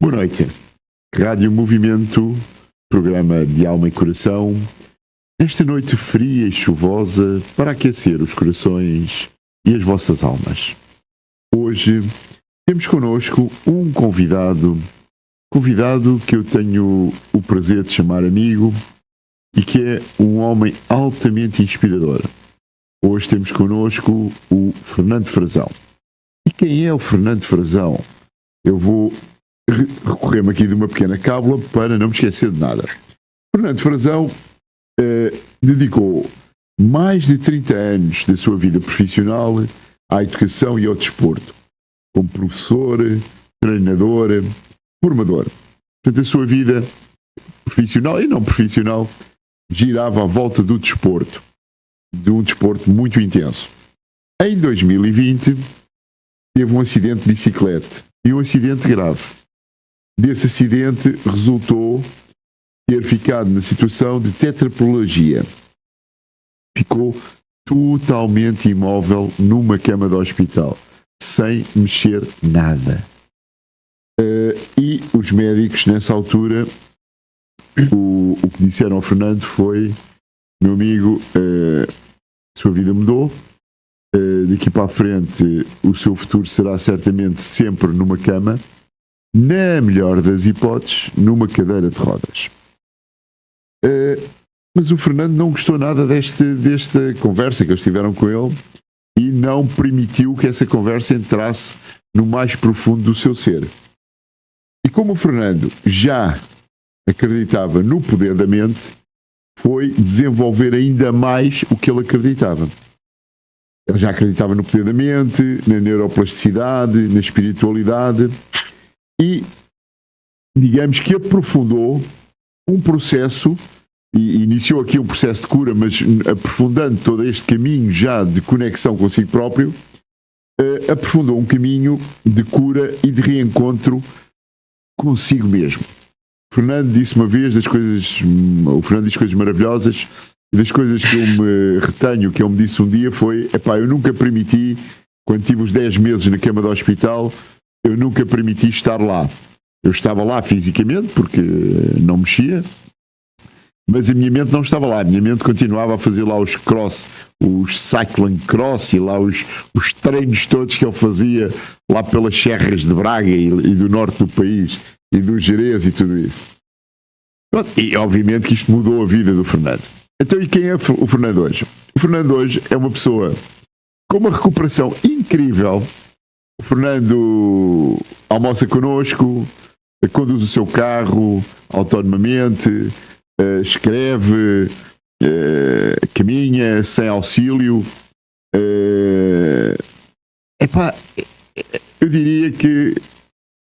Boa noite. Rádio Movimento, programa de alma e coração. Nesta noite fria e chuvosa para aquecer os corações e as vossas almas. Hoje temos connosco um convidado que eu tenho o prazer de chamar amigo e que é um homem altamente inspirador. Hoje temos connosco o Fernando Frazão. E quem é o Fernando Frazão? Eu vou recorrer-me aqui de uma pequena cábula para não me esquecer de nada. Fernando Frazão dedicou mais de 30 anos da sua vida profissional à educação e ao desporto, como professor, treinador, formador. Portanto, a sua vida profissional e não profissional girava à volta do desporto, de um desporto muito intenso. Em 2020, teve um acidente de bicicleta e um acidente grave. Desse acidente resultou ter ficado na situação de tetraplegia. Ficou totalmente imóvel numa cama de hospital, sem mexer nada. E os médicos, nessa altura, o que disseram ao Fernando foi: meu amigo, sua vida mudou, daqui para a frente o seu futuro será certamente sempre numa cama, na melhor das hipóteses, numa cadeira de rodas. Mas o Fernando não gostou nada desta conversa que eles tiveram com ele e não permitiu que essa conversa entrasse no mais profundo do seu ser. E como o Fernando já acreditava no poder da mente, foi desenvolver ainda mais o que ele acreditava. Ele já acreditava no poder da mente, na neuroplasticidade, na espiritualidade e, digamos que aprofundou um processo, e iniciou aqui um processo de cura, mas aprofundando todo este caminho já de conexão consigo próprio, aprofundou um caminho de cura e de reencontro consigo mesmo. O Fernando disse uma vez o Fernando diz coisas maravilhosas, e das coisas que eu me retenho, que ele me disse um dia foi: eu nunca permiti, quando tive os 10 meses na cama do hospital, eu nunca permiti estar lá. Eu estava lá fisicamente, porque não mexia, mas a minha mente não estava lá. A minha mente continuava a fazer lá os cycling cross e lá os treinos todos que ele fazia lá pelas serras de Braga e do norte do país, e do Jerez e tudo isso. Pronto, e obviamente que isto mudou a vida do Fernando. Então, e quem é o Fernando hoje? O Fernando hoje é uma pessoa com uma recuperação incrível. O Fernando almoça connosco, conduz o seu carro autonomamente, escreve, caminha sem auxílio. Eu diria que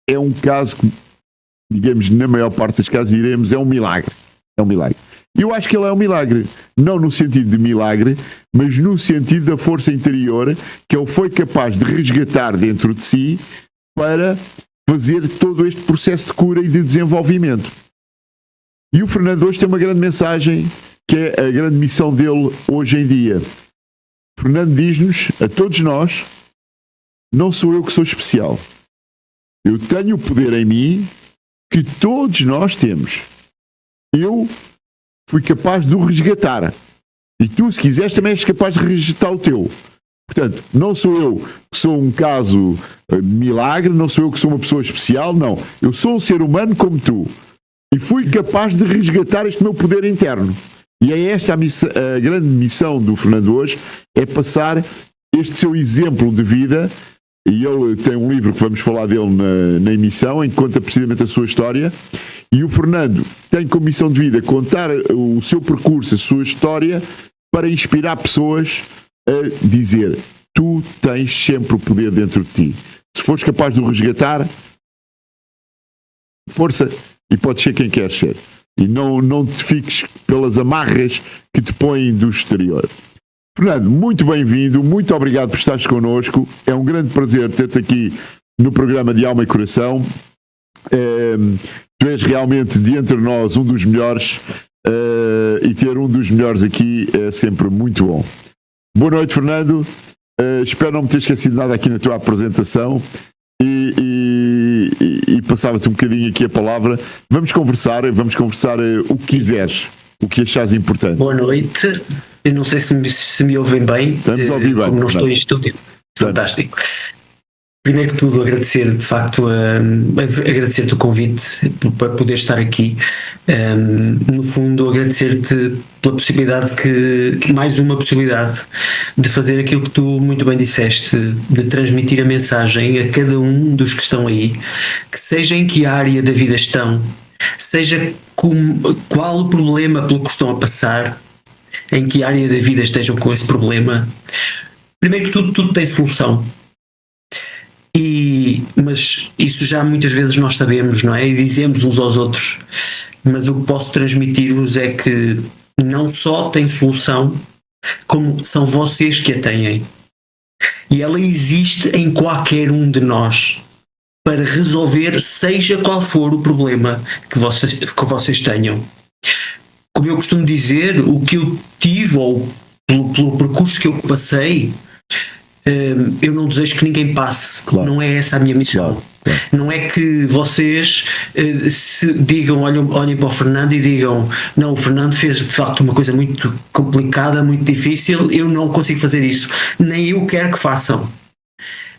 é um caso que, digamos, na maior parte das casos diremos, é um milagre. É um milagre. E eu acho que ele é um milagre. Não no sentido de milagre, mas no sentido da força interior que ele foi capaz de resgatar dentro de si para fazer todo este processo de cura e de desenvolvimento. E o Fernando hoje tem uma grande mensagem, que é a grande missão dele hoje em dia. O Fernando diz-nos, a todos nós: não sou eu que sou especial. Eu tenho o poder em mim que todos nós temos. Eu fui capaz de o resgatar. E tu, se quiseres, também és capaz de resgatar o teu. Portanto, não sou eu que sou um caso milagre, não sou eu que sou uma pessoa especial, não. Eu sou um ser humano como tu. E fui capaz de resgatar este meu poder interno. E é esta a grande missão do Fernando hoje, é passar este seu exemplo de vida. E ele tem um livro que vamos falar dele na emissão, em que conta precisamente a sua história. E o Fernando tem como missão de vida contar o seu percurso, a sua história, para inspirar pessoas a dizer: tu tens sempre o poder dentro de ti. Se fores capaz de o resgatar, força, e podes ser quem queres ser. E não te fiques pelas amarras que te põem do exterior. Fernando, muito bem-vindo, muito obrigado por estares connosco. É um grande prazer ter-te aqui no programa de Alma e Coração. Tu és realmente, de entre nós, um dos melhores, e ter um dos melhores aqui é sempre muito bom. Boa noite, Fernando. Espero não me ter esquecido nada aqui na tua apresentação. E e passava-te um bocadinho aqui a palavra. Vamos conversar o que quiseres, o que achares importante. Boa noite. Eu não sei se me ouvem bem. Estamos a ouvir bem. Como não estou em estúdio. Fantástico. Primeiro que tudo, agradecer de facto agradecer-te o convite para poder estar aqui. No fundo, agradecer-te pela possibilidade mais uma possibilidade de fazer aquilo que tu muito bem disseste, de transmitir a mensagem a cada um dos que estão aí, que seja em que área da vida estão, seja qual o problema pelo que estão a passar, em que área da vida estejam com esse problema. Primeiro que tudo tem solução. Mas isso já muitas vezes nós sabemos, não é? E dizemos uns aos outros. Mas o que posso transmitir-vos é que não só tem solução, como são vocês que a têm. E ela existe em qualquer um de nós para resolver seja qual for o problema que vocês tenham. Como eu costumo dizer, o que eu tive ou pelo percurso que eu passei, eu não desejo que ninguém passe. Claro. Não é essa a minha missão. Claro. Não é que vocês se digam, olhem para o Fernando e digam, não, o Fernando fez de facto uma coisa muito complicada, muito difícil, eu não consigo fazer isso, nem eu quero que façam.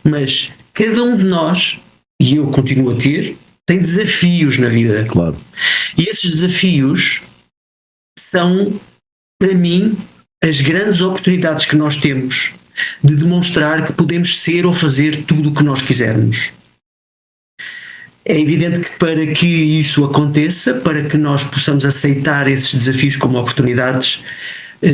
Mas cada um de nós, e eu continuo a ter, tem desafios na vida. Claro. E esses desafios são, para mim, as grandes oportunidades que nós temos de demonstrar que podemos ser ou fazer tudo o que nós quisermos. É evidente que para que isso aconteça, para que nós possamos aceitar esses desafios como oportunidades,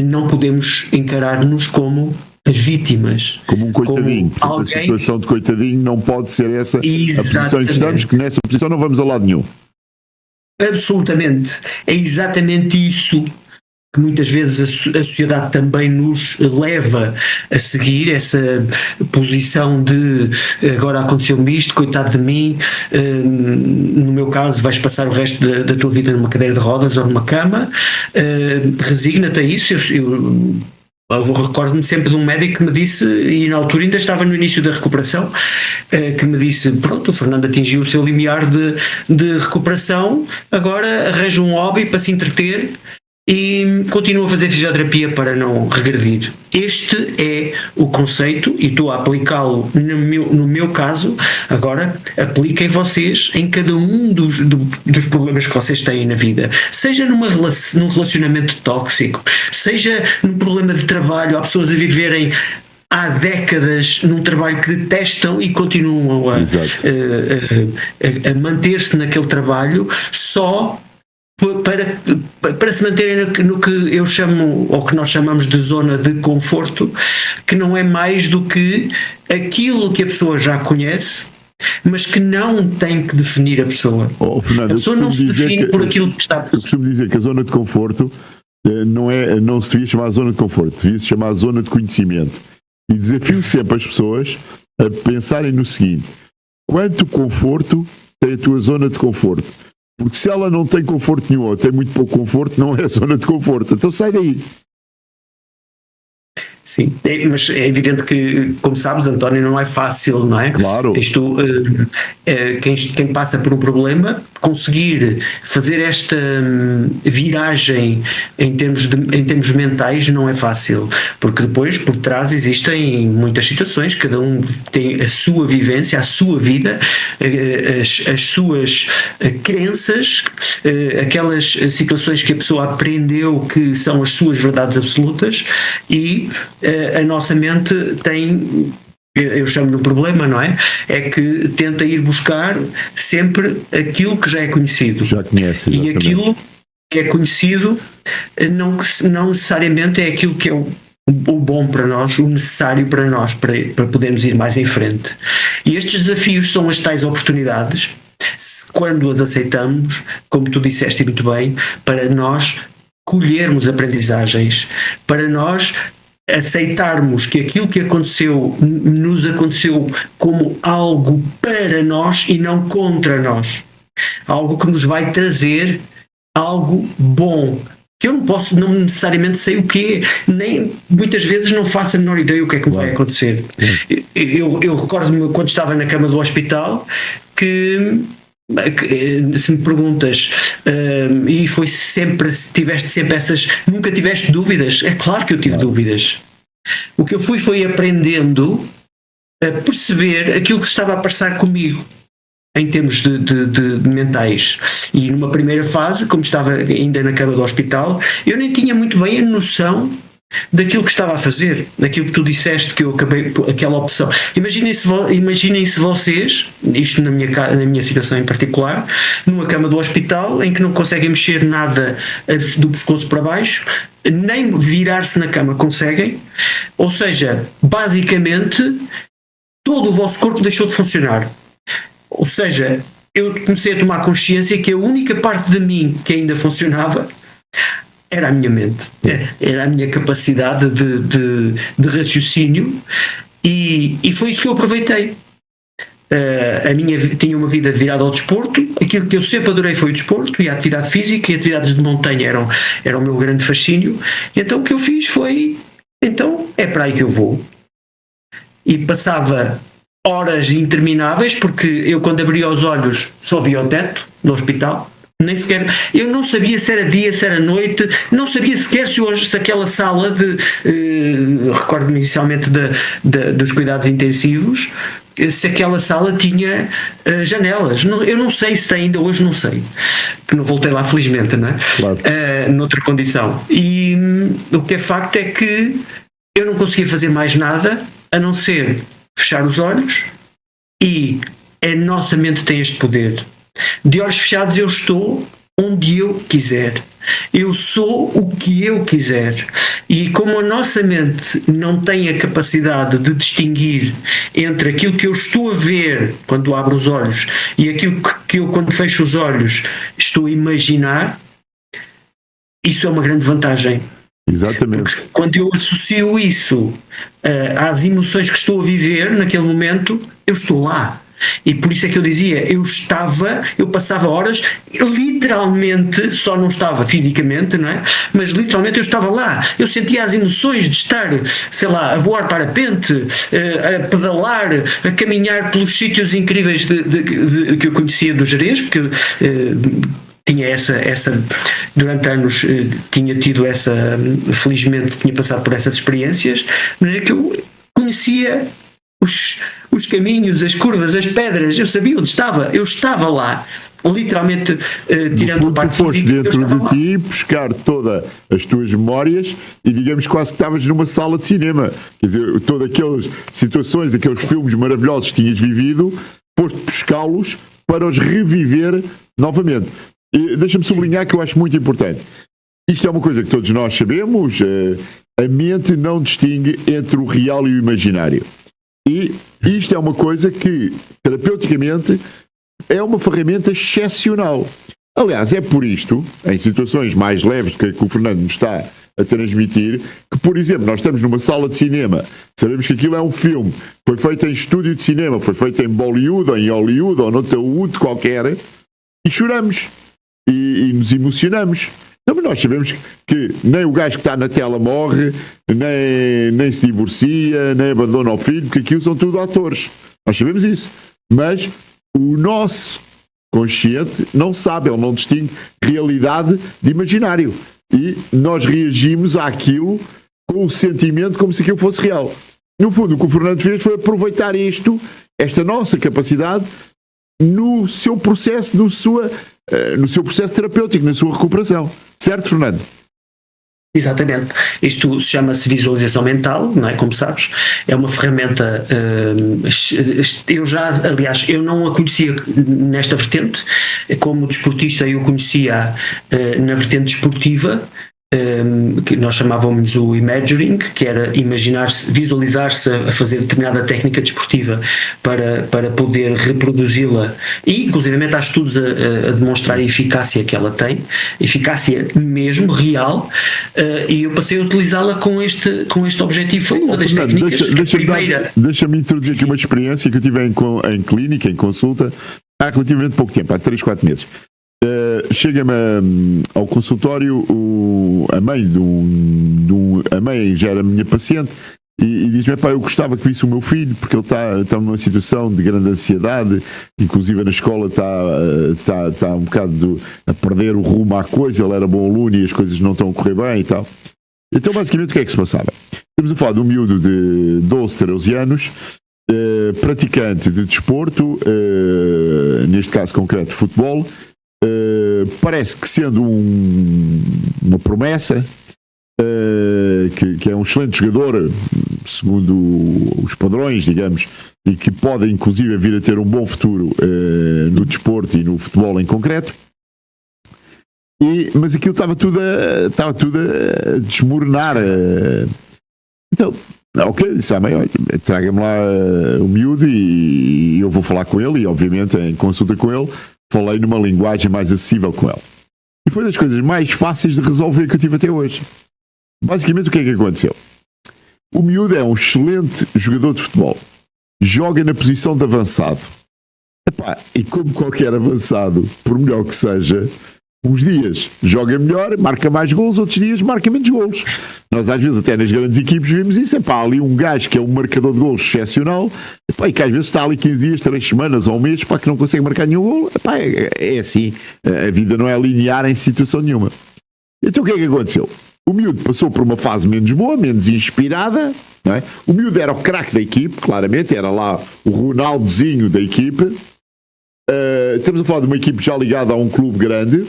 não podemos encarar-nos como as vítimas. Como um coitadinho. Portanto, alguém... A situação de coitadinho não pode ser essa a posição em que estamos, que nessa posição não vamos a lado nenhum. Absolutamente. É exatamente isso que muitas vezes a sociedade também nos leva a seguir, essa posição de agora aconteceu-me isto, coitado de mim, no meu caso vais passar o resto da tua vida numa cadeira de rodas ou numa cama, resigna-te a isso. Eu recordo-me sempre de um médico que me disse, e na altura ainda estava no início da recuperação, que me disse, pronto, o Fernando atingiu o seu limiar de recuperação, agora arranja um hobby para se entreter e continua a fazer fisioterapia para não regredir. Este é o conceito e estou a aplicá-lo no meu caso. Agora apliquem vocês em cada um dos problemas que vocês têm na vida, seja num relacionamento tóxico, seja num problema de trabalho. Há pessoas a viverem há décadas num trabalho que detestam e continuam a manter-se naquele trabalho só para se manterem no que eu chamo, ou que nós chamamos de zona de conforto, que não é mais do que aquilo que a pessoa já conhece, mas que não tem que definir a pessoa. Fernando, a pessoa não se define por aquilo que está. Eu costumo dizer que a zona de conforto não se devia chamar zona de conforto, devia se chamar zona de conhecimento. E desafio sempre as pessoas a pensarem no seguinte: quanto conforto tem a tua zona de conforto? Porque se ela não tem conforto nenhum ou tem muito pouco conforto, não é zona de conforto. Então sai daí. Sim, mas é evidente que, como sabes, António, não é fácil, não é? Claro. Isto, quem passa por um problema, conseguir fazer esta viragem em termos mentais não é fácil, porque depois, por trás, existem muitas situações, cada um tem a sua vivência, a sua vida, as suas crenças, aquelas situações que a pessoa aprendeu que são as suas verdades absolutas, e a nossa mente tem, eu chamo-lhe um problema, não é? É que tenta ir buscar sempre aquilo que já é conhecido. Já conhece, exatamente. E aquilo que é conhecido não necessariamente é aquilo que é o bom para nós, o necessário para nós, para podermos ir mais em frente. E estes desafios são as tais oportunidades, quando as aceitamos, como tu disseste muito bem, para nós colhermos aprendizagens, para nós aceitarmos que aquilo que aconteceu nos aconteceu como algo para nós e não contra nós, algo que nos vai trazer algo bom, que eu não necessariamente sei o que é, nem muitas vezes não faço a menor ideia o que é que me vai acontecer. Eu recordo-me quando estava na cama do hospital que se me perguntas e foi sempre, se tiveste sempre nunca tiveste dúvidas? É claro que eu tive dúvidas. O que eu foi aprendendo a perceber aquilo que estava a passar comigo em termos de mentais. E numa primeira fase, como estava ainda na cama do hospital, eu nem tinha muito bem a noção daquilo que estava a fazer, daquilo que tu disseste, que eu acabei aquela opção. Imaginem-se vocês, isto na minha situação em particular, numa cama do hospital em que não conseguem mexer nada do pescoço para baixo, nem virar-se na cama conseguem, ou seja, basicamente todo o vosso corpo deixou de funcionar. Ou seja, eu comecei a tomar consciência que a única parte de mim que ainda funcionava era a minha mente, era a minha capacidade de raciocínio e foi isso que eu aproveitei. Tinha uma vida virada ao desporto, aquilo que eu sempre adorei foi o desporto e a atividade física e atividades de montanha eram o meu grande fascínio, e então o que eu fiz foi, então é para aí que eu vou. E passava horas intermináveis, porque eu quando abria os olhos só via o teto do hospital, nem sequer, eu não sabia se era dia, se era noite, não sabia sequer se aquela sala recordo-me inicialmente dos cuidados intensivos, se aquela sala tinha janelas. Eu não sei se tem, ainda hoje não sei, porque não voltei lá felizmente, não é? Claro. Noutra condição. E o que é facto é que eu não conseguia fazer mais nada a não ser fechar os olhos, e a nossa mente tem este poder. De olhos fechados eu estou onde eu quiser. Eu sou o que eu quiser. E como a nossa mente não tem a capacidade de distinguir entre aquilo que eu estou a ver quando abro os olhos e aquilo que eu, quando fecho os olhos, estou a imaginar, isso é uma grande vantagem. Exatamente. Porque quando eu associo isso às emoções que estou a viver naquele momento, eu estou lá. E por isso é que eu dizia, eu passava horas, eu literalmente, só não estava fisicamente, não é? Mas literalmente eu estava lá, eu sentia as emoções de estar, sei lá, a voar parapente, a pedalar, a caminhar pelos sítios incríveis que eu conhecia do Gerês, porque tinha essa durante anos tinha tido felizmente tinha passado por essas experiências, de maneira que eu conhecia os caminhos, as curvas, as pedras, eu sabia onde estava, eu estava lá, literalmente tirando a parte foste física, dentro de ti buscar todas as tuas memórias e digamos quase que estavas numa sala de cinema, quer dizer, todas aquelas situações, aqueles filmes maravilhosos que tinhas vivido, foste buscá-los para os reviver novamente. E deixa-me sublinhar que eu acho muito importante. Isto é uma coisa que todos nós sabemos, a mente não distingue entre o real e o imaginário. E isto é uma coisa que, terapeuticamente, é uma ferramenta excepcional. Aliás, é por isto, em situações mais leves do que o Fernando nos está a transmitir, que, por exemplo, nós estamos numa sala de cinema, sabemos que aquilo é um filme, foi feito em estúdio de cinema, foi feito em Bollywood, ou em Hollywood, ou noutra Wood qualquer, e choramos. E nos emocionamos. Então, nós sabemos que nem o gajo que está na tela morre, nem se divorcia, nem abandona o filho, porque aquilo são tudo atores. Nós sabemos isso. Mas o nosso consciente não sabe, ele não distingue realidade de imaginário. E nós reagimos àquilo com o sentimento como se aquilo fosse real. No fundo, o que o Fernando fez foi aproveitar esta nossa capacidade no seu processo, no seu processo terapêutico, na sua recuperação. Certo, Fernando? Exatamente. Isto chama-se visualização mental, não é? Como sabes, é uma ferramenta. Aliás, eu não a conhecia nesta vertente, como desportista eu conhecia na vertente desportiva, que nós chamávamos o imagining, que era imaginar-se, visualizar-se a fazer determinada técnica desportiva para poder reproduzi-la, e inclusivamente há estudos a demonstrar a eficácia que ela tem, eficácia mesmo, real, e eu passei a utilizá-la com este objetivo. Foi uma das técnicas. Deixa-me introduzir aqui uma experiência que eu tive em clínica, em consulta, há relativamente pouco tempo, há 3-4 meses. chega-me ao consultório a mãe a mãe já era minha paciente e diz-me: pá, eu gostava que visse o meu filho porque ele está numa situação de grande ansiedade, inclusive na escola está um bocado a perder o rumo à coisa, ele era bom aluno e as coisas não estão a correr bem e tal. Então basicamente o que é que se passava? Estamos a falar de um miúdo de 12, 13 anos, praticante de desporto, neste caso concreto futebol, parece que sendo uma promessa, que é um excelente jogador segundo os padrões, digamos, e que pode inclusive vir a ter um bom futuro no desporto e no futebol em concreto. Mas aquilo estava tudo a desmoronar. Então, ok, disse à mãe: olha, traga-me lá o miúdo e eu vou falar com ele, e obviamente em consulta com ele falei numa linguagem mais acessível com ele. E foi das coisas mais fáceis de resolver que eu tive até hoje. Basicamente, o que é que aconteceu? O miúdo é um excelente jogador de futebol. Joga na posição de avançado. E como qualquer avançado, por melhor que seja, uns dias joga melhor, marca mais golos, outros dias marca menos golos. Nós às vezes até nas grandes equipes vimos isso. Ali um gajo que é um marcador de golos excepcional, e que às vezes está ali 15 dias, 3 semanas ou um mês, que não consegue marcar nenhum golo. É assim, a vida não é linear em situação nenhuma. Então o que é que aconteceu? O miúdo passou por uma fase menos boa, menos inspirada, não é? O miúdo era o craque da equipe, claramente, era lá o Ronaldozinho da equipe. Estamos a falar de uma equipe já ligada a um clube grande.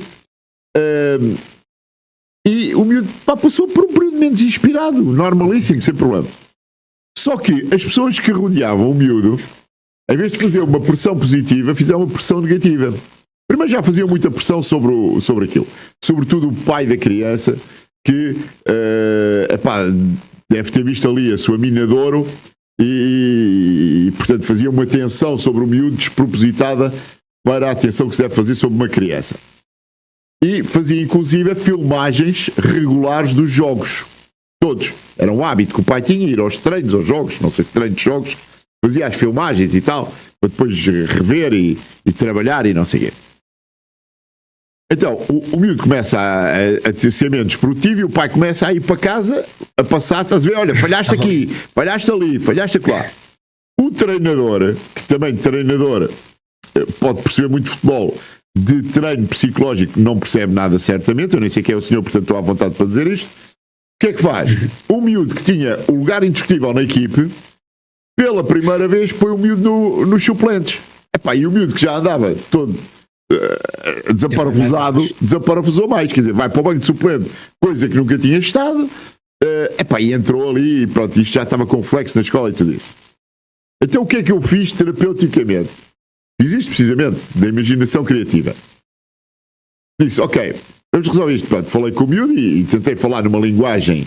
E o miúdo passou por um período menos inspirado, normalíssimo, sem problema. Só que as pessoas que rodeavam o miúdo, em vez de fazer uma pressão positiva, fizeram uma pressão negativa. Primeiro já faziam muita pressão sobre aquilo. Sobretudo o pai da criança, que deve ter visto ali a sua mina de ouro e portanto fazia uma tensão sobre o miúdo despropositada para a atenção que se deve fazer sobre uma criança. E fazia inclusive filmagens regulares dos jogos. Todos. Era um hábito que o pai tinha, ir aos treinos, aos jogos, não sei se treinos de jogos, fazia as filmagens e tal, para depois rever e trabalhar e não sei o quê. Então, o miúdo começa a ser menos produtivo e o pai começa a ir para casa, a passar, estás a ver, olha, falhaste aqui, falhaste ali, falhaste acolá. O treinador, que também pode perceber muito de futebol, de treino psicológico, não percebe nada certamente, eu nem sei quem é o senhor, portanto estou à vontade para dizer isto. O que é que faz? O miúdo que tinha o lugar indiscutível na equipe, pela primeira vez põe o miúdo nos suplentes. E o miúdo que já andava todo desaparafusou mais, quer dizer, vai para o banco de suplente, coisa que nunca tinha estado, e entrou ali e pronto, isto já estava com flex na escola e tudo isso. Então o que é que eu fiz terapeuticamente? Fiz isto precisamente da imaginação criativa. Disse, ok, vamos resolver isto. Pronto, falei com o miúdo e tentei falar numa linguagem,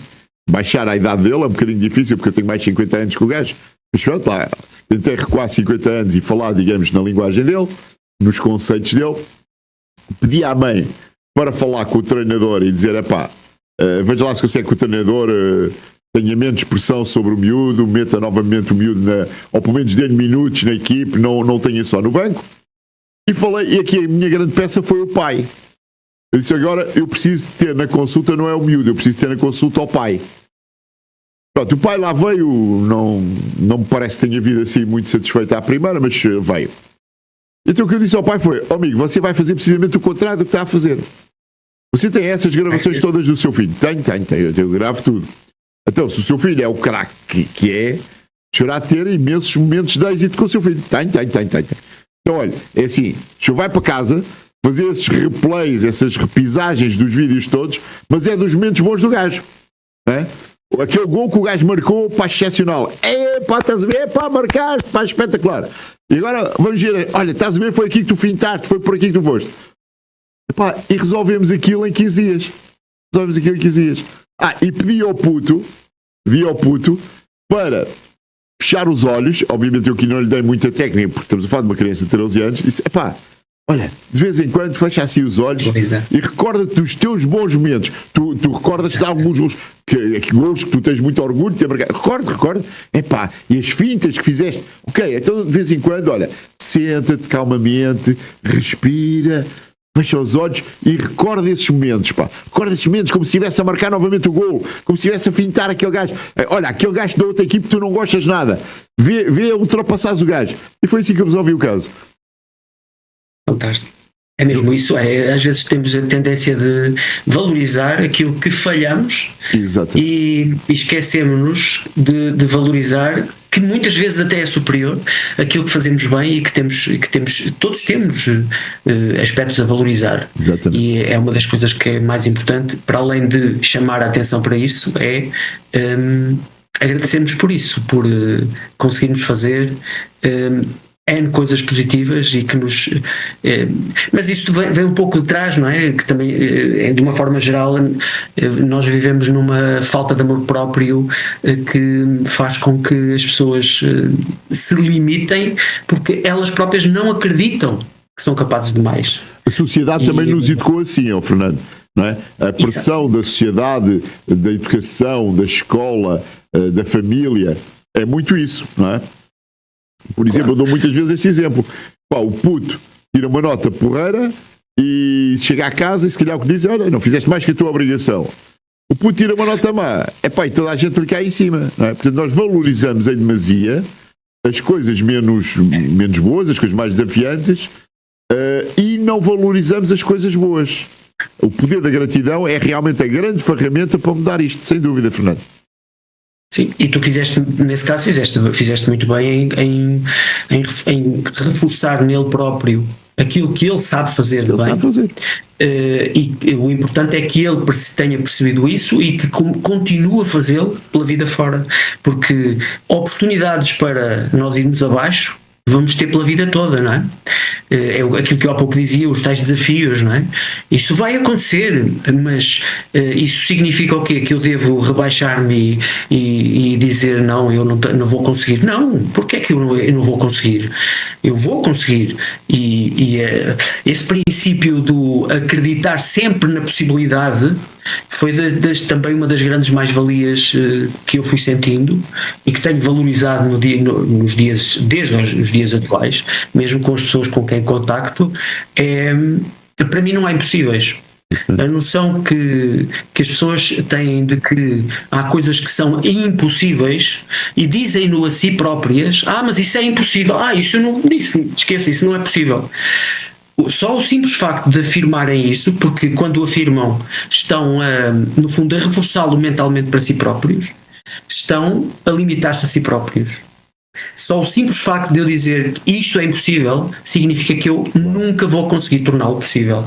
baixar a idade dele, é um bocadinho difícil porque eu tenho mais de 50 anos que o gajo, mas pronto, lá, tentei recuar 50 anos e falar, digamos, na linguagem dele, nos conceitos dele. Pedi à mãe para falar com o treinador e dizer, veja lá se consegue que o treinador tenha menos pressão sobre o miúdo, meta novamente o miúdo, ou pelo menos dê-lhe minutos na equipe, não tenha só no banco. E falei, e aqui a minha grande peça foi o pai. Eu disse, agora eu preciso ter na consulta, não é o miúdo, eu preciso ter na consulta ao pai. Pronto, o pai lá veio, não me parece que tenha vindo assim muito satisfeito à primeira, mas veio. Então o que eu disse ao pai foi, amigo, você vai fazer precisamente o contrário do que está a fazer. Você tem essas gravações todas do seu filho? Tenho, eu gravo tudo. Então, se o seu filho é o craque que é, chorar ter imensos momentos de êxito com o seu filho. Tenho. Então, olha, é assim, o senhor vai para casa, fazer esses replays, essas repisagens dos vídeos todos, mas é dos momentos bons do gajo. Né? Aquele gol que o gajo marcou, excepcional. Estás a ver, marcaste, espetacular. E agora vamos ver, olha, estás a ver, foi aqui que tu fintaste, foi por aqui que tu foste. E resolvemos aquilo em 15 dias. E pedi ao puto para fechar os olhos. Obviamente eu aqui não lhe dei muita técnica, porque estamos a falar de uma criança de 13 anos. Disse, olha, de vez em quando fecha assim os olhos e recorda-te dos teus bons momentos. Tu recordas-te de alguns gols que tu tens muito orgulho de ter marcado. Recorda. E as fintas que fizeste. Ok, então de vez em quando, olha, senta-te calmamente, respira, fecha os olhos e recorda esses momentos, pá. Recorda esses momentos como se estivesse a marcar novamente o gol, como se estivesse a fintar aquele gajo. Olha, aquele gajo da outra equipe tu não gostas nada. Vê ultrapassares o gajo. E foi assim que eu resolvi o caso. Fantástico. É mesmo isso, às vezes temos a tendência de valorizar aquilo que falhamos. Exato. E esquecemos-nos de valorizar, que muitas vezes até é superior, aquilo que fazemos bem e que temos todos temos aspectos a valorizar. Exatamente. E é uma das coisas que é mais importante, para além de chamar a atenção para isso, é agradecermos por isso, por conseguirmos fazer N coisas positivas e que nos. Mas isso vem um pouco de trás, não é? Que também, de uma forma geral, nós vivemos numa falta de amor próprio que faz com que as pessoas se limitem porque elas próprias não acreditam que são capazes de mais. A sociedade também nos educou assim, ó Fernando. Não é? A pressão da sociedade, da educação, da escola, da família, é muito isso, não é? Por exemplo, eu dou muitas vezes este exemplo. Pá, o puto tira uma nota porreira e chega à casa e se calhar o que diz, olha, não fizeste mais que a tua obrigação. O puto tira uma nota má. E toda a gente lhe cai em cima. Não é? Portanto, nós valorizamos em demasia as coisas menos boas, as coisas mais desafiantes, e não valorizamos as coisas boas. O poder da gratidão é realmente a grande ferramenta para mudar isto, sem dúvida, Fernando. Sim, e tu nesse caso fizeste muito bem em reforçar nele próprio aquilo que ele sabe fazer bem. Sabe fazer. E o importante é que ele tenha percebido isso e que continue a fazê-lo pela vida fora, porque oportunidades para nós irmos abaixo vamos ter pela vida toda, não é? É aquilo que eu há pouco dizia, os tais desafios, não é? Isso vai acontecer, mas isso significa o quê? Que eu devo rebaixar-me e dizer não, eu não vou conseguir. Não, porque é que eu não vou conseguir? Eu vou conseguir. E esse princípio do acreditar sempre na possibilidade foi também uma das grandes mais-valias que eu fui sentindo e que tenho valorizado nos dias, desde os dias atuais, mesmo com as pessoas com quem contacto. Para mim não há impossíveis. A noção que as pessoas têm de que há coisas que são impossíveis e dizem-no a si próprias, mas isso é impossível, isso eu não disse, esqueça, isso não é possível. Só o simples facto de afirmarem isso, porque quando o afirmam estão no fundo a reforçá-lo mentalmente para si próprios, estão a limitar-se a si próprios. Só o simples facto de eu dizer que isto é impossível significa que eu nunca vou conseguir torná-lo possível.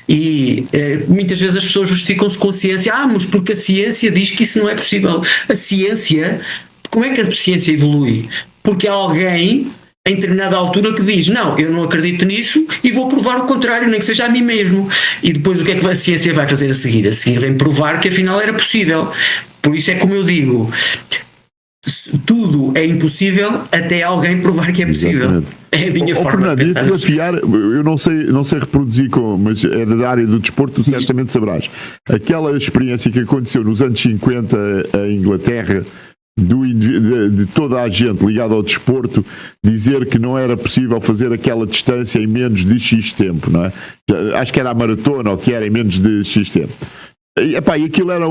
E muitas vezes as pessoas justificam-se com a ciência, mas porque a ciência diz que isso não é possível. A ciência, como é que a ciência evolui? Porque há alguém em determinada altura que diz, não, eu não acredito nisso e vou provar o contrário, nem que seja a mim mesmo. E depois o que é que a ciência vai fazer a seguir? A seguir vem provar que afinal era possível. Por isso é como eu digo, tudo é impossível até alguém provar que é possível. Exatamente. É a minha forma Fernando, de pensar. desafiar, eu não sei reproduzir, mas é da área do desporto, tu certamente saberás. Aquela experiência que aconteceu nos anos 50 em Inglaterra, de toda a gente ligada ao desporto, dizer que não era possível fazer aquela distância em menos de X tempo, não é? Acho que era a maratona, ou que era em menos de X tempo. E aquilo era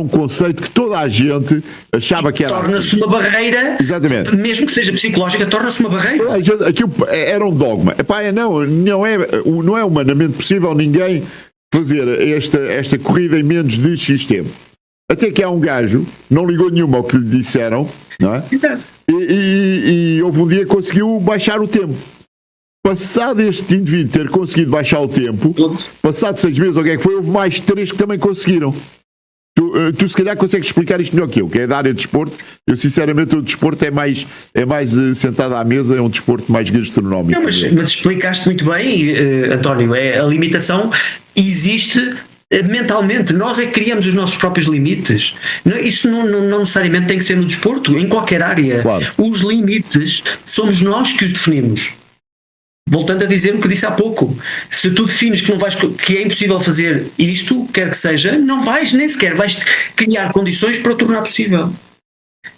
um conceito que toda a gente achava que era. Torna-se uma barreira. Exatamente. Mesmo que seja psicológica, torna-se uma barreira. Aquilo era um dogma. Não é humanamente possível ninguém fazer esta corrida em menos de X tempo. Até que há um gajo, não ligou nenhuma ao que lhe disseram, não é? E houve um dia que conseguiu baixar o tempo. Passado este indivíduo ter conseguido baixar o tempo, passado 6 meses, ou o que é que foi, houve mais 3 que também conseguiram. Tu se calhar consegues explicar isto melhor que eu, que é da área de desporto. Eu sinceramente o desporto é mais sentado à mesa, é um desporto mais gastronómico. Não, mas explicaste muito bem, António, a limitação existe mentalmente. Nós é que criamos os nossos próprios limites. Isso não necessariamente tem que ser no desporto, em qualquer área. Claro. Os limites somos nós que os definimos. Voltando a dizer o que disse há pouco, se tu defines que é impossível fazer isto, quer que seja, não vais, nem sequer vais criar condições para o tornar possível.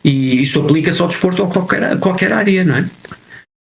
E isso aplica-se ao desporto ou a qualquer área, não é?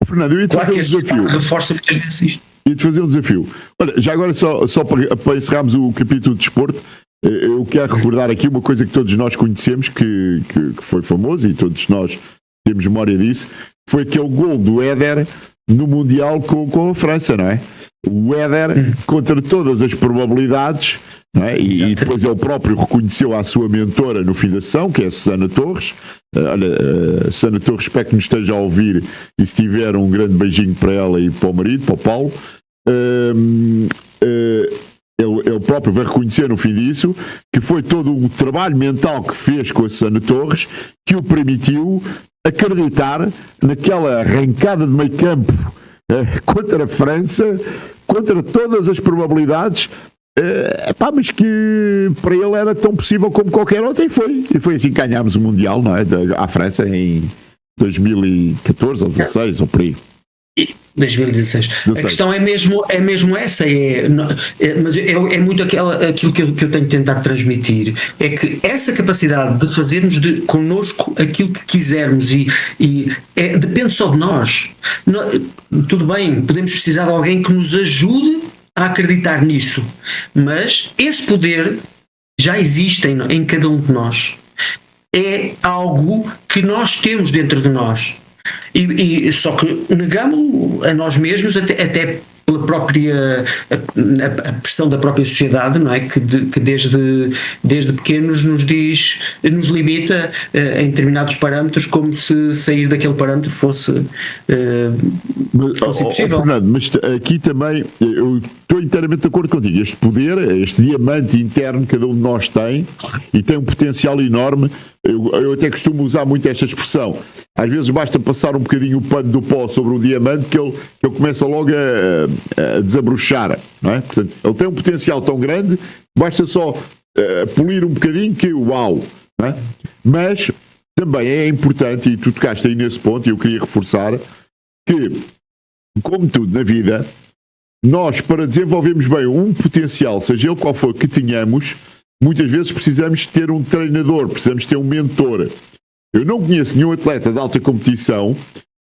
Fernando, eu ia te Claro fazer que um desafio. reforça muitas vezes isto. ia-te fazer um desafio. Olha, já agora, só para encerrarmos o capítulo de desporto, eu quero recordar aqui uma coisa que todos nós conhecemos, que foi famoso e todos nós temos memória disso, foi aquele gol do Éder no Mundial com a França, não é? O Éder, contra todas as probabilidades, não é? E depois ele próprio reconheceu à sua mentora no fim da sessão, que é a Susana Torres. Olha, Susana Torres, espero que nos esteja a ouvir, e se tiver, um grande beijinho para ela e para o marido, para o Paulo. Ele próprio vai reconhecer no fim disso que foi todo o trabalho mental que fez com a Susana Torres que o permitiu acreditar naquela arrancada de meio campo contra a França, contra todas as probabilidades, mas que para ele era tão possível como qualquer outra, e foi assim que ganhámos o Mundial, não é? À França em 2014 ou 2016 ou por aí. 2016. A questão é mesmo essa, mas é muito aquilo que eu tenho de tentar transmitir, é que essa capacidade de fazermos connosco aquilo que quisermos depende só de nós. Tudo bem, podemos precisar de alguém que nos ajude a acreditar nisso, mas esse poder já existe em cada um de nós. É algo que nós temos dentro de nós. E só que negamos a nós mesmos até pela própria a pressão da própria sociedade, não é? Que desde pequenos nos limita em determinados parâmetros, como se sair daquele parâmetro fosse impossível. Fernando, mas aqui também eu estou inteiramente de acordo contigo. Este poder, este diamante interno que cada um de nós tem, e tem um potencial enorme. Eu até costumo usar muito esta expressão. Às vezes basta passar um bocadinho o pano do pó sobre um diamante que ele começa logo a desabrochar, não é? Portanto, ele tem um potencial tão grande, basta só polir um bocadinho que uau, não é? Mas também é importante, e tu tocaste aí nesse ponto, e eu queria reforçar, que, como tudo na vida, nós, para desenvolvermos bem um potencial, seja ele qual for que tenhamos, muitas vezes precisamos ter um treinador, precisamos ter um mentor. Eu não conheço nenhum atleta de alta competição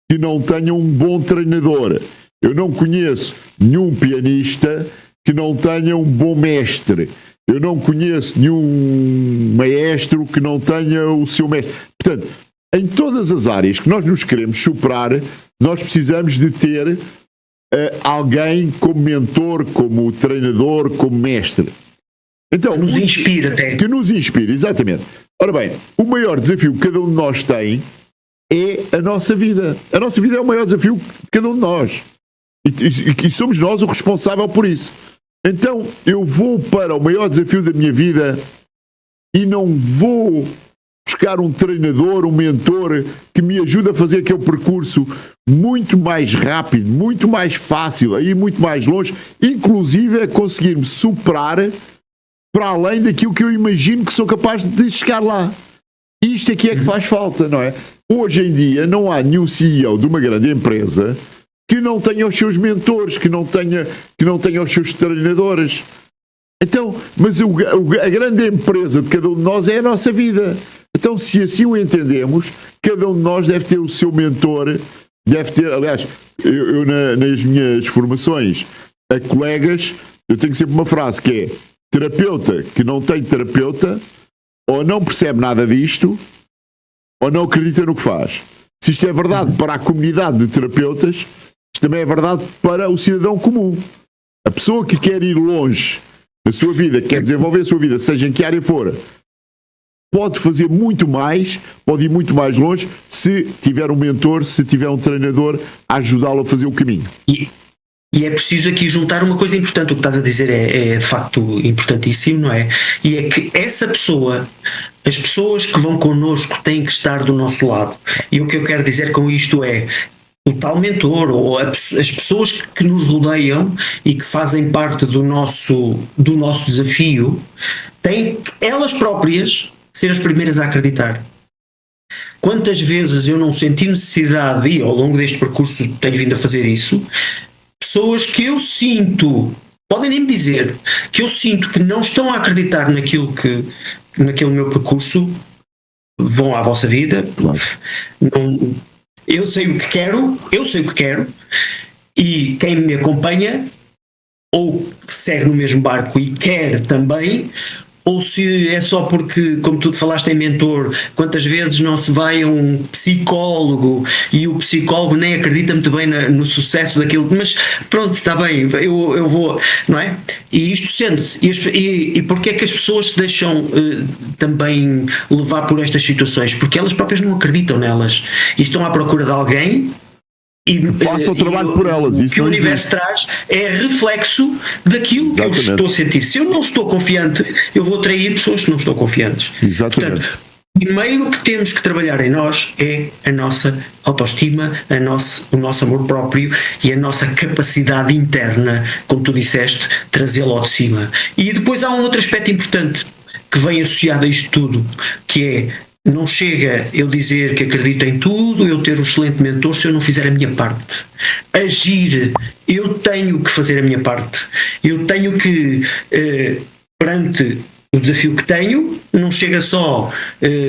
que não tenha um bom treinador. Eu não conheço nenhum pianista que não tenha um bom mestre. Eu não conheço nenhum maestro que não tenha o seu mestre. Portanto, em todas as áreas que nós nos queremos superar, nós precisamos de ter alguém como mentor, como treinador, como mestre. Então, que nos inspira até. Que nos inspira, exatamente. Ora bem, o maior desafio que cada um de nós tem é a nossa vida. A nossa vida é o maior desafio de cada um de nós. E somos nós o responsável por isso. Então, eu vou para o maior desafio da minha vida e não vou buscar um treinador, um mentor que me ajude a fazer aquele percurso muito mais rápido, muito mais fácil, a ir muito mais longe, inclusive a conseguir-me superar para além daquilo que eu imagino que sou capaz de chegar lá. Isto aqui é que faz falta, não é? Hoje em dia não há nenhum CEO de uma grande empresa que não tenha os seus mentores, que não tenha os seus treinadores. Então, mas a grande empresa de cada um de nós é a nossa vida. Então, se assim o entendemos, cada um de nós deve ter o seu mentor, deve ter, aliás, eu nas minhas formações a colegas, eu tenho sempre uma frase que é: terapeuta que não tem terapeuta ou não percebe nada disto ou não acredita no que faz. Se isto é verdade para a comunidade de terapeutas, isto também é verdade para o cidadão comum. A pessoa que quer ir longe na sua vida, que quer desenvolver a sua vida, seja em que área for, pode fazer muito mais, pode ir muito mais longe se tiver um mentor, se tiver um treinador a ajudá-lo a fazer o caminho. E é preciso aqui juntar uma coisa importante. O que estás a dizer é de facto importantíssimo, não é? E é que essa pessoa, as pessoas que vão connosco têm que estar do nosso lado. E o que eu quero dizer com isto é: o tal mentor ou as pessoas que nos rodeiam e que fazem parte do nosso desafio têm elas próprias ser as primeiras a acreditar. Quantas vezes eu não senti necessidade, e ao longo deste percurso tenho vindo a fazer isso, pessoas que eu sinto, podem nem me dizer, que eu sinto que não estão a acreditar naquele meu percurso, vão à vossa vida. Claro. Eu sei o que quero, e quem me acompanha ou segue no mesmo barco e quer também, ou se é só porque, como tu falaste em mentor, quantas vezes não se vai a um psicólogo e o psicólogo nem acredita muito bem no sucesso daquilo, mas pronto, está bem, eu vou, não é? E isto sente-se. E porquê é que as pessoas se deixam também levar por estas situações? Porque elas próprias não acreditam nelas e estão à procura de alguém e faça o trabalho por elas. O que o universo traz é reflexo daquilo que eu estou a sentir. Se eu não estou confiante, eu vou atrair pessoas que não estão confiantes. Exatamente. Portanto, o primeiro que temos que trabalhar em nós é a nossa autoestima, o nosso amor próprio e a nossa capacidade interna, como tu disseste, trazê-lo ao de cima. E depois há um outro aspecto importante que vem associado a isto tudo, que é: não chega eu dizer que acredito em tudo, eu ter um excelente mentor, se eu não fizer a minha parte. Agir, eu tenho que fazer a minha parte. Eu tenho que, perante o desafio que tenho, não chega só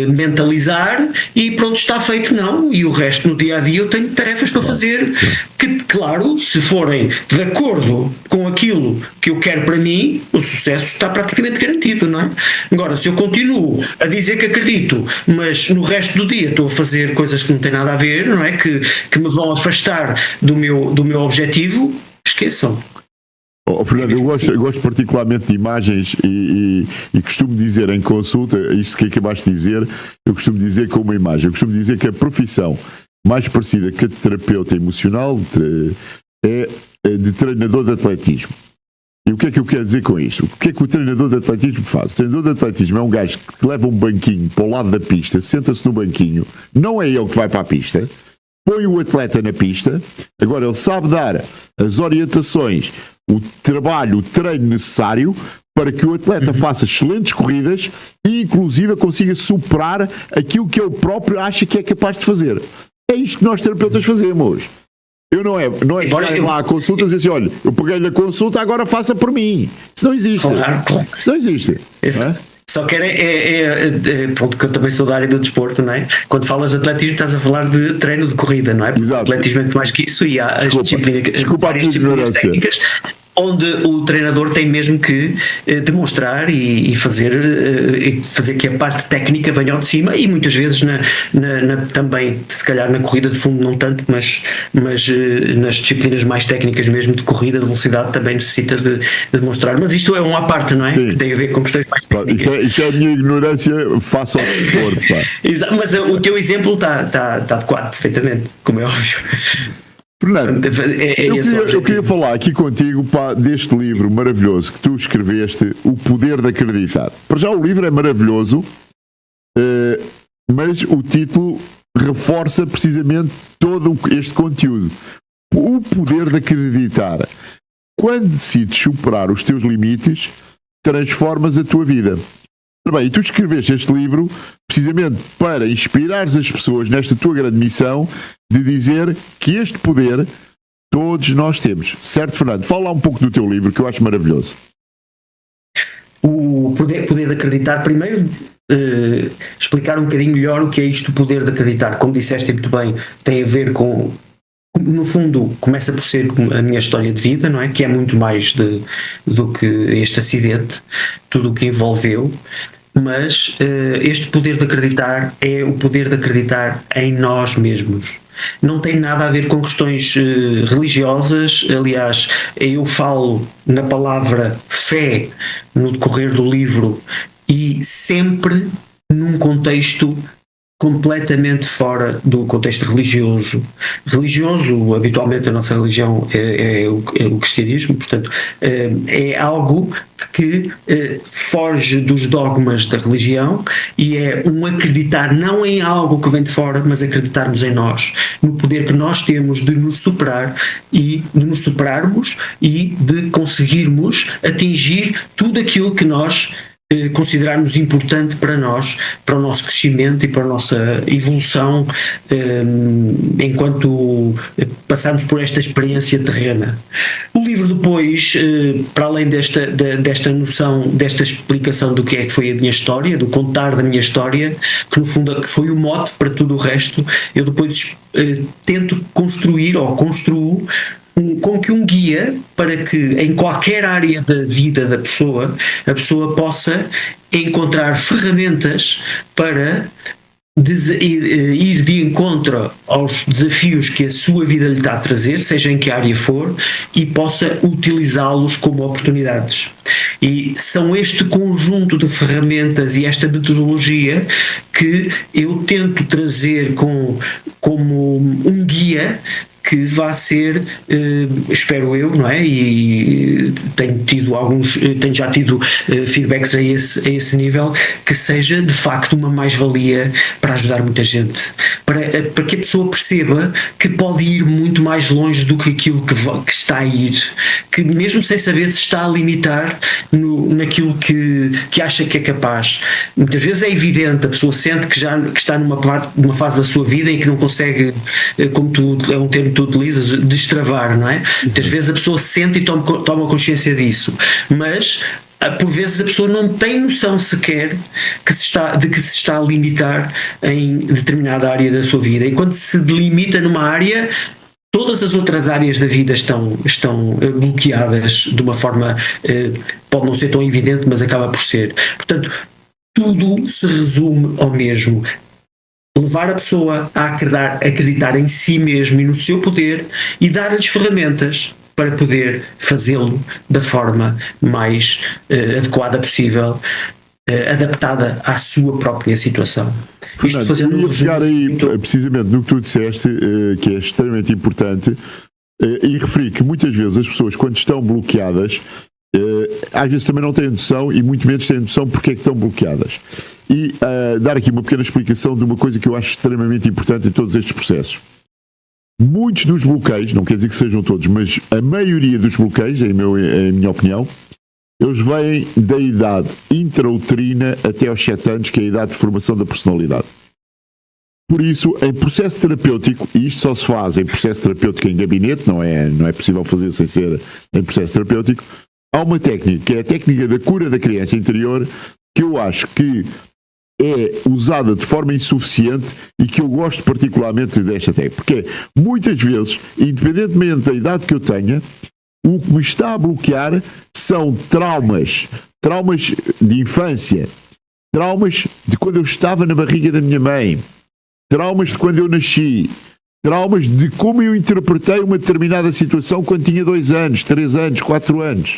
mentalizar e pronto, está feito, não. E o resto, no dia a dia, eu tenho tarefas para fazer que, claro, se forem de acordo com aquilo que eu quero para mim, o sucesso está praticamente garantido, não é? Agora, se eu continuo a dizer que acredito, mas no resto do dia estou a fazer coisas que não têm nada a ver, não é? Que me vão afastar do meu objetivo, esqueçam. Fernando, eu gosto particularmente de imagens e costumo dizer em consulta, isto que acabaste de dizer, eu costumo dizer com uma imagem, eu costumo dizer que a profissão mais parecida que a de terapeuta emocional é de treinador de atletismo. E o que é que eu quero dizer com isto? O que é que o treinador de atletismo faz? O treinador de atletismo é um gajo que leva um banquinho para o lado da pista, senta-se no banquinho, não é ele que vai para a pista, põe o atleta na pista, agora ele sabe dar as orientações, o trabalho, o treino necessário para que o atleta faça excelentes corridas e inclusive consiga superar aquilo que ele próprio acha que é capaz de fazer. É isto que nós terapeutas fazemos. Não é chegarem lá a consultas e dizer assim: olha, eu peguei-lhe a consulta, agora faça por mim. Isso não existe. Claro. Isso não existe. Só que pronto, que eu também sou da área do desporto, não é? Quando falas de atletismo estás a falar de treino de corrida, não é? Porque o atletismo é muito mais que isso e há várias disciplinas técnicas onde o treinador tem mesmo que demonstrar e fazer que a parte técnica venha ao de cima, e muitas vezes também, se calhar na corrida de fundo não tanto, mas nas disciplinas mais técnicas mesmo de corrida, de velocidade, também necessita de demonstrar. Mas isto é uma à parte, não é? Sim. Que tem a ver com questões mais técnicas. Isso é a minha ignorância face ao desporto, pá. Mas o teu exemplo está adequado perfeitamente, como é óbvio. Fernando, eu queria falar aqui contigo, pá, deste livro maravilhoso que tu escreveste, O Poder de Acreditar. Para já o livro é maravilhoso, mas o título reforça precisamente todo este conteúdo. O poder de acreditar. Quando decides superar os teus limites, transformas a tua vida. Bem, e tu escreveste este livro precisamente para inspirares as pessoas nesta tua grande missão de dizer que este poder todos nós temos. Certo, Fernando? Fala lá um pouco do teu livro, que eu acho maravilhoso. O poder de acreditar, primeiro, explicar um bocadinho melhor o que é isto, o poder de acreditar. Como disseste muito bem, tem a ver com, no fundo, começa por ser a minha história de vida, não é? Que é muito mais do que este acidente, tudo o que envolveu. Mas este poder de acreditar é o poder de acreditar em nós mesmos. Não tem nada a ver com questões religiosas. Aliás, eu falo na palavra fé no decorrer do livro e sempre num contexto completamente fora do contexto religioso. Religioso, habitualmente a nossa religião é o cristianismo, portanto, é algo que foge dos dogmas da religião e é um acreditar não em algo que vem de fora, mas acreditarmos em nós, no poder que nós temos de nos superar e de nos superarmos e de conseguirmos atingir tudo aquilo que nós considerarmos importante para nós, para o nosso crescimento e para a nossa evolução enquanto passarmos por esta experiência terrena. O livro depois, para além desta noção, desta explicação do que é que foi a minha história, do contar da minha história, que no fundo que foi o mote para tudo o resto, eu depois tento construir ou construo como que um guia para que em qualquer área da vida da pessoa, a pessoa possa encontrar ferramentas para ir de encontro aos desafios que a sua vida lhe está a trazer, seja em que área for, e possa utilizá-los como oportunidades. E são este conjunto de ferramentas e esta metodologia que eu tento trazer como um guia que vai ser, espero eu, não é? E tenho já tido feedbacks a esse nível, que seja de facto uma mais-valia para ajudar muita gente, para que a pessoa perceba que pode ir muito mais longe do que aquilo que está a ir, que mesmo sem saber se está a limitar naquilo que acha que é capaz. Muitas vezes é evidente, a pessoa sente que está numa fase da sua vida em que não consegue, como é um termo que tu utilizas, destravar, não é? Muitas vezes a pessoa sente e toma consciência disso, mas por vezes a pessoa não tem noção sequer de que se está a limitar em determinada área da sua vida, e quando se delimita numa área, todas as outras áreas da vida estão bloqueadas de uma forma, pode não ser tão evidente, mas acaba por ser. Portanto, tudo se resume ao mesmo: levar a pessoa a acreditar em si mesmo e no seu poder, e dar-lhes ferramentas para poder fazê-lo da forma mais adequada possível, adaptada à sua própria situação. Fernando, eu ia pegar aí precisamente no que tu disseste, que é extremamente importante, e referir que muitas vezes as pessoas, quando estão bloqueadas, às vezes também não têm noção, e muito menos têm noção porque é que estão bloqueadas. E dar aqui uma pequena explicação de uma coisa que eu acho extremamente importante em todos estes processos. Muitos dos bloqueios, não quer dizer que sejam todos, mas a maioria dos bloqueios, em minha opinião, eles vêm da idade intrauterina até aos 7 anos, que é a idade de formação da personalidade. Por isso, em processo terapêutico, e isto só se faz em processo terapêutico em gabinete, não é possível fazer sem ser em processo terapêutico, há uma técnica, que é a técnica da cura da criança interior, que eu acho que é usada de forma insuficiente e que eu gosto particularmente desta técnica. Porque muitas vezes, independentemente da idade que eu tenha, o que me está a bloquear são traumas de infância, traumas de quando eu estava na barriga da minha mãe, traumas de quando eu nasci, traumas de como eu interpretei uma determinada situação quando tinha 2 anos, 3 anos, 4 anos.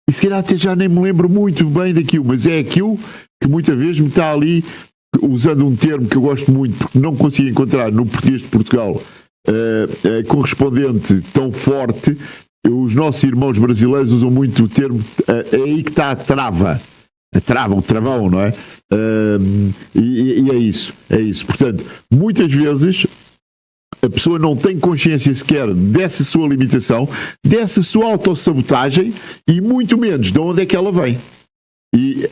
E se calhar até já nem me lembro muito bem daquilo, mas é aquilo que muitas vezes me está ali, usando um termo que eu gosto muito, porque não consigo encontrar no português de Portugal correspondente tão forte. Os nossos irmãos brasileiros usam muito o termo, é aí que está a trava, o travão, não é? E é isso. Portanto, muitas vezes a pessoa não tem consciência sequer dessa sua limitação, dessa sua autossabotagem, e muito menos de onde é que ela vem. E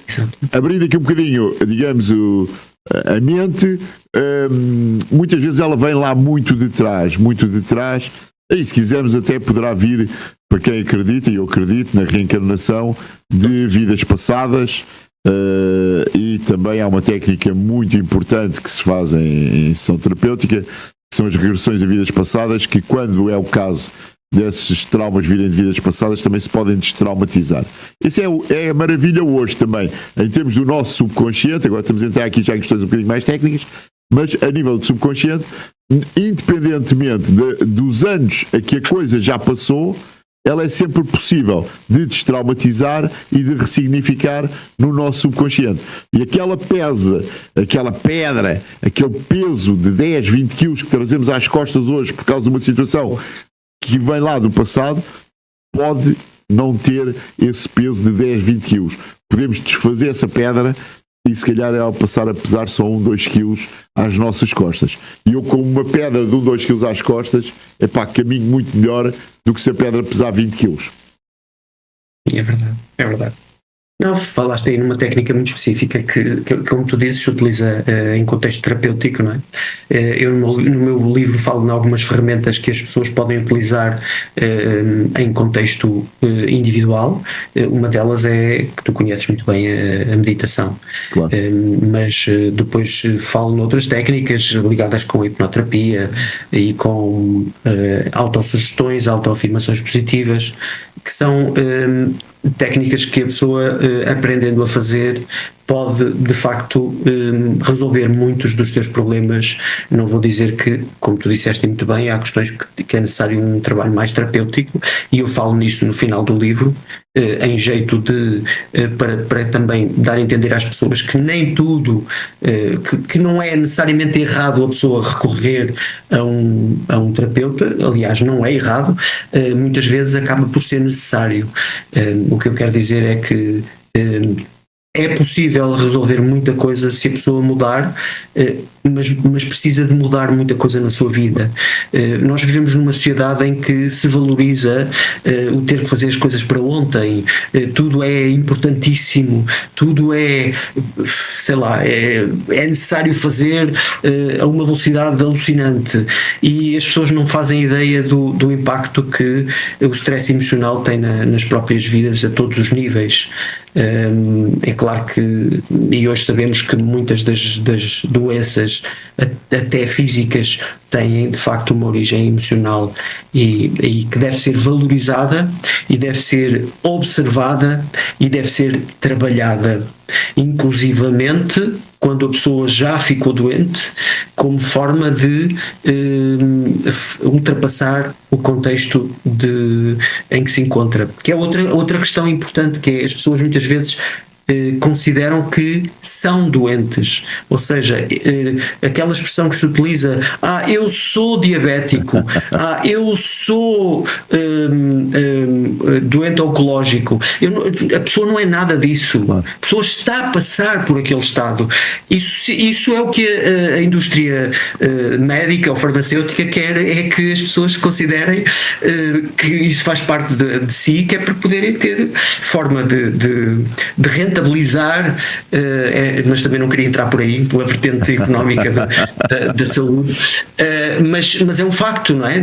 abrindo aqui um bocadinho, digamos, a mente, muitas vezes ela vem lá muito de trás, e se quisermos até poderá vir, para quem acredita, e eu acredito na reencarnação de vidas passadas, e também há uma técnica muito importante que se faz em sessão terapêutica, que são as regressões a vidas passadas, que quando é o caso desses traumas virem de vidas passadas, também se podem destraumatizar. Essa é a maravilha hoje também, em termos do nosso subconsciente. Agora estamos a entrar aqui já em questões um bocadinho mais técnicas, mas a nível do subconsciente, independentemente dos anos a que a coisa já passou, ela é sempre possível de destraumatizar e de ressignificar no nosso subconsciente. E aquela pedra, aquele peso de 10, 20 quilos que trazemos às costas hoje por causa de uma situação que vem lá do passado, pode não ter esse peso de 10, 20 quilos. Podemos desfazer essa pedra e se calhar ela passar a pesar só 1, 2 quilos às nossas costas. E eu, com uma pedra de 1, 2 quilos às costas, caminho muito melhor do que se a pedra pesar 20 quilos. É verdade. Não, falaste aí numa técnica muito específica que, como tu dizes, se utiliza em contexto terapêutico, não é? Eu no meu livro falo em algumas ferramentas que as pessoas podem utilizar em contexto individual. Uma delas é, que tu conheces muito bem, a meditação. Claro. Mas depois falo noutras técnicas ligadas com a hipnoterapia e com autossugestões, autoafirmações positivas, que são técnicas que a pessoa, aprendendo a fazer, pode de facto resolver muitos dos teus problemas. Não vou dizer que, como tu disseste muito bem, há questões que é necessário um trabalho mais terapêutico, e eu falo nisso no final do livro, em jeito de para também dar a entender às pessoas que nem tudo, que não é necessariamente errado a pessoa recorrer a um terapeuta. Aliás, não é errado, muitas vezes acaba por ser necessário. O que eu quero dizer é que é possível resolver muita coisa se a pessoa mudar, mas precisa de mudar muita coisa na sua vida. Nós vivemos numa sociedade em que se valoriza o ter que fazer as coisas para ontem. Tudo é importantíssimo, tudo é, sei lá, é necessário fazer a uma velocidade alucinante, e as pessoas não fazem ideia do impacto que o stress emocional tem nas próprias vidas a todos os níveis. É claro que, e hoje sabemos que muitas das doenças, até físicas, têm de facto uma origem emocional, e que deve ser valorizada, e deve ser observada, e deve ser trabalhada, inclusivamente quando a pessoa já ficou doente, como forma de ultrapassar o contexto em que se encontra. Que é outra questão importante, que é: as pessoas muitas vezes consideram que são doentes, ou seja, aquela expressão que se utiliza: eu sou diabético, eu sou doente oncológico. A pessoa não é nada disso, a pessoa está a passar por aquele estado. Isso é o que a indústria médica ou farmacêutica quer, é que as pessoas considerem que isso faz parte de si, que é para poderem ter forma de rentabilizar, mas também não queria entrar por aí, pela vertente económica da saúde, mas é um facto, não é?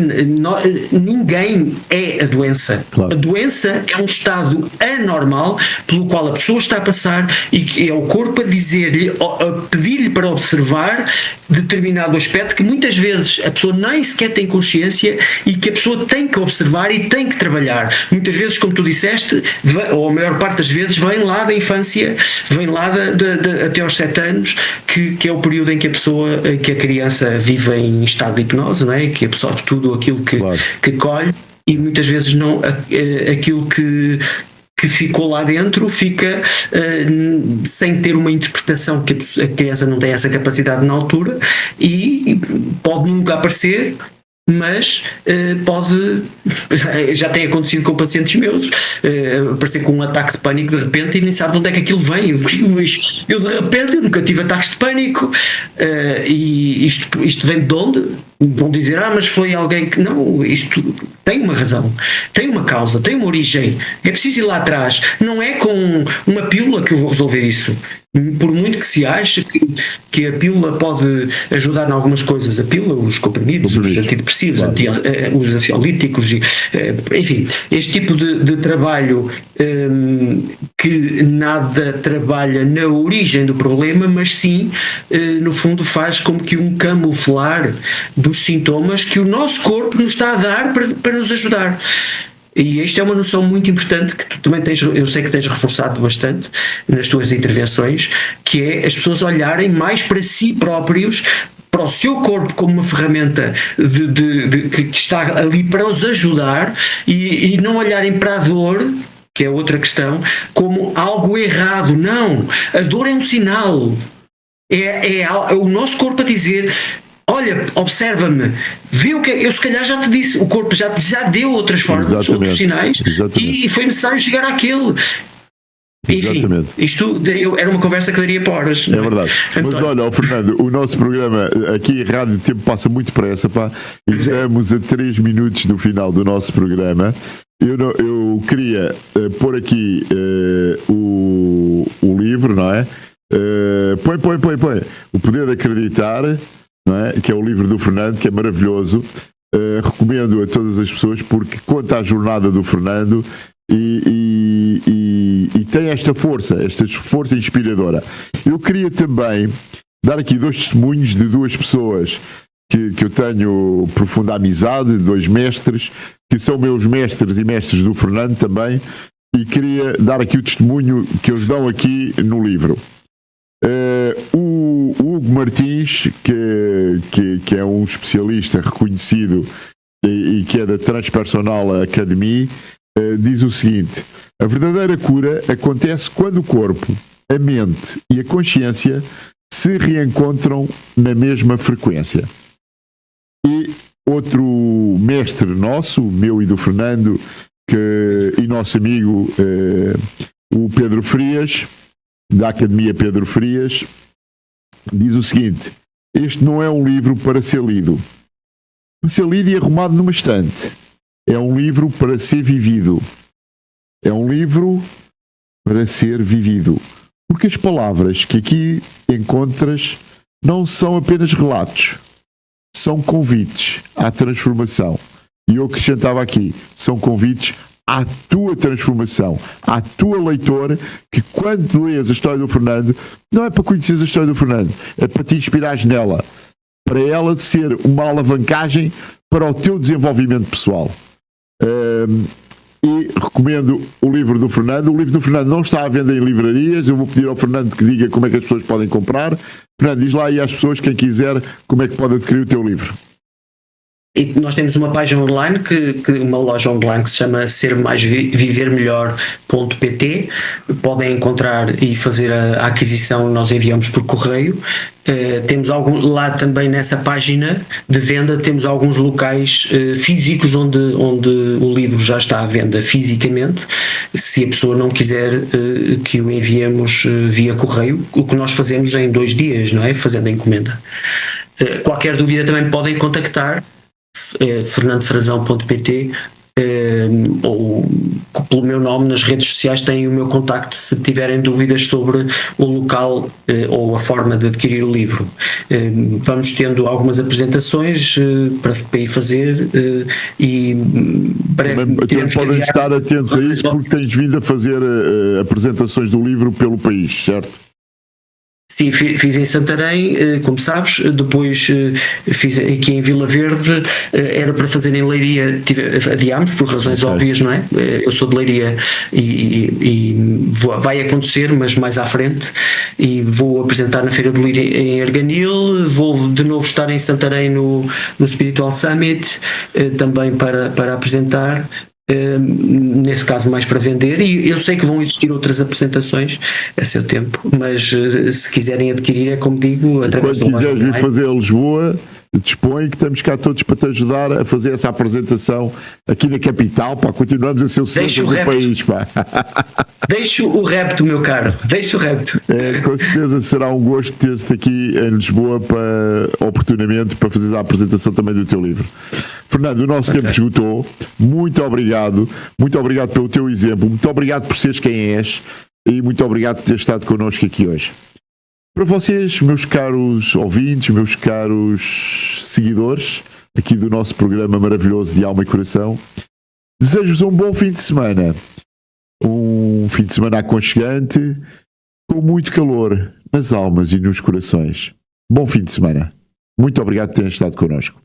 Ninguém é a doença. Claro. A doença é um estado anormal pelo qual a pessoa está a passar, e que é o corpo a dizer-lhe, a pedir-lhe para observar determinado aspecto que muitas vezes a pessoa nem sequer tem consciência, e que a pessoa tem que observar e tem que trabalhar. Muitas vezes, como tu disseste, ou a maior parte das vezes, vem lá da infância, vem lá até aos 7 anos, que é o período em que a criança vive em estado de hipnose, não é? Que absorve tudo aquilo que colhe, e muitas vezes não aquilo que ficou lá dentro fica sem ter uma interpretação, que a criança não tem essa capacidade na altura, e pode nunca aparecer, mas pode, já tem acontecido com pacientes meus, aparecer com um ataque de pânico de repente, e nem sabe de onde é que aquilo vem. Eu de repente nunca tive ataques de pânico, e isto vem de onde? Vão dizer: mas foi alguém que... Não, isto tem uma razão, tem uma causa, tem uma origem, é preciso ir lá atrás. Não é com uma pílula que eu vou resolver isso. Por muito que se ache que a pílula pode ajudar em algumas coisas, a pílula, os comprimidos, os antidepressivos, claro, os ansiolíticos, enfim, este tipo de trabalho que nada trabalha na origem do problema, mas sim, no fundo, faz como que um camuflar dos sintomas que o nosso corpo nos está a dar para nos ajudar. E isto é uma noção muito importante que tu também tens, eu sei que tens reforçado bastante nas tuas intervenções, que é as pessoas olharem mais para si próprios, para o seu corpo, como uma ferramenta que está ali para os ajudar, e não olharem para a dor, que é outra questão, como algo errado. Não, a dor é um sinal, é o nosso corpo a dizer: olha, observa-me, vê o que eu se calhar já te disse, o corpo já deu outras formas, outros sinais, e foi necessário chegar àquele. Enfim, Exatamente. isto era uma conversa que daria para horas. É verdade. Mas olha, ó, Fernando, o nosso programa aqui em rádio, o tempo passa muito depressa, pá, e estamos a 3 minutos do final do nosso programa. Eu queria pôr aqui o livro, não é? Põe. O Poder de Acreditar, não é? Que é o livro do Fernando, que é maravilhoso. Recomendo a todas as pessoas porque conta a jornada do Fernando e tem esta força inspiradora. Eu queria também dar aqui 2 testemunhos de 2 pessoas que eu tenho profunda amizade, 2 mestres, que são meus mestres e mestres do Fernando também, e queria dar aqui o testemunho que eles dão aqui no livro. O Hugo Martins, que é um especialista reconhecido e que é da Transpersonal Academy, diz o seguinte: a verdadeira cura acontece quando o corpo, a mente e a consciência se reencontram na mesma frequência. E outro mestre nosso, meu e do Fernando, e nosso amigo o Pedro Frias, da Academia Pedro Frias, diz o seguinte: este não é um livro para ser lido e arrumado numa estante. É um livro para ser vivido. É um livro para ser vivido. Porque as palavras que aqui encontras não são apenas relatos, são convites à transformação. E eu acrescentava aqui, são convites à tua transformação, à tua leitor, que quando lês a história do Fernando, não é para conheceres a história do Fernando, é para te inspirares nela, para ela ser uma alavancagem para o teu desenvolvimento pessoal. E recomendo o livro do Fernando. O livro do Fernando não está à venda em livrarias. Eu vou pedir ao Fernando que diga como é que as pessoas podem comprar. Fernando, diz lá aí às pessoas, quem quiser, como é que pode adquirir o teu livro. E nós temos uma página online, uma loja online que se chama sermaisvivermelhor.pt. Podem encontrar e fazer a aquisição, nós enviamos por correio. Temos lá também nessa página de venda, temos alguns locais físicos onde o livro já está à venda fisicamente. Se a pessoa não quiser que o enviemos via correio, o que nós fazemos em 2 dias, não é? Fazendo a encomenda. Qualquer dúvida também podem contactar fernandofrazão.pt ou pelo meu nome nas redes sociais. Têm o meu contacto se tiverem dúvidas sobre o local ou a forma de adquirir o livro. Vamos tendo algumas apresentações para ir fazer e podem estar atentos a isso, porque tens vindo a fazer apresentações do livro pelo país, certo? Sim, fiz em Santarém, como sabes, depois fiz aqui em Vila Verde, era para fazer em Leiria, adiámos por razões óbvias, não é? Eu sou de Leiria e vai acontecer, mas mais à frente, e vou apresentar na Feira do Livro em Arganil, vou de novo estar em Santarém no Spiritual Summit, também para apresentar. Nesse caso mais para vender, e eu sei que vão existir outras apresentações a seu tempo, mas se quiserem adquirir, é como digo, através quando quiseres vir fazer a Lisboa, dispõe, que estamos cá todos para te ajudar a fazer essa apresentação aqui na capital, pá, continuamos a ser o centro do país, pá. Deixo o repto, meu caro, deixo o repto. Com certeza será um gosto ter-te aqui em Lisboa oportunamente para fazer a apresentação também do teu livro. Fernando, o nosso tempo esgotou. Muito obrigado pelo teu exemplo, muito obrigado por seres quem és e muito obrigado por ter estado connosco aqui hoje. Para vocês, meus caros ouvintes, meus caros seguidores aqui do nosso programa maravilhoso de Alma e Coração, desejo-vos um bom fim de semana. Um fim de semana aconchegante, com muito calor nas almas e nos corações. Bom fim de semana. Muito obrigado por terem estado connosco.